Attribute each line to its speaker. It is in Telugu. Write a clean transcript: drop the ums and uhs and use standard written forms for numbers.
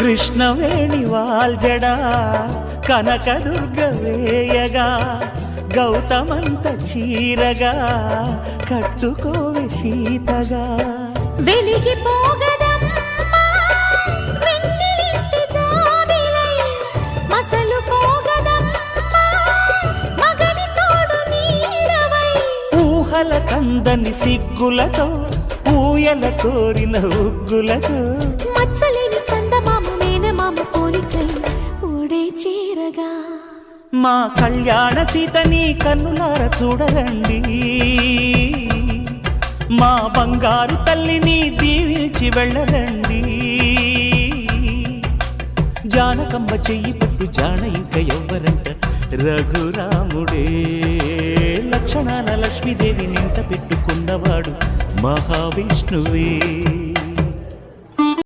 Speaker 1: కృష్ణవేణి వాల్జడా కనకదుర్గ వేయగా గౌతమంత చీరగా కట్టుకోవే సీతగా
Speaker 2: వెలిగిపోగదమ్మా వెన్నెలింటి జాబిలై మసలుకోగదమ్మా మగని తోడు నీడవై
Speaker 1: ఊహల కందని సిగ్గులతో ఊయల కోరిన ఉగ్గులతో
Speaker 2: మచ్చలేని చందమామ మేనమామ పోలికై ఓడే చీరగా
Speaker 1: మా కళ్యాణ సీతని కన్నులార చూడరండి మా బంగారు తల్లిని దీవించి వెళ్ళరండి జానకమ్మ చెయ్యి పట్టు జాన ఇంక ఎవ్వరంట రఘురాముడే లక్షణాల లక్ష్మీదేవి నింట పెట్టుకున్నవాడు మహావిష్ణువే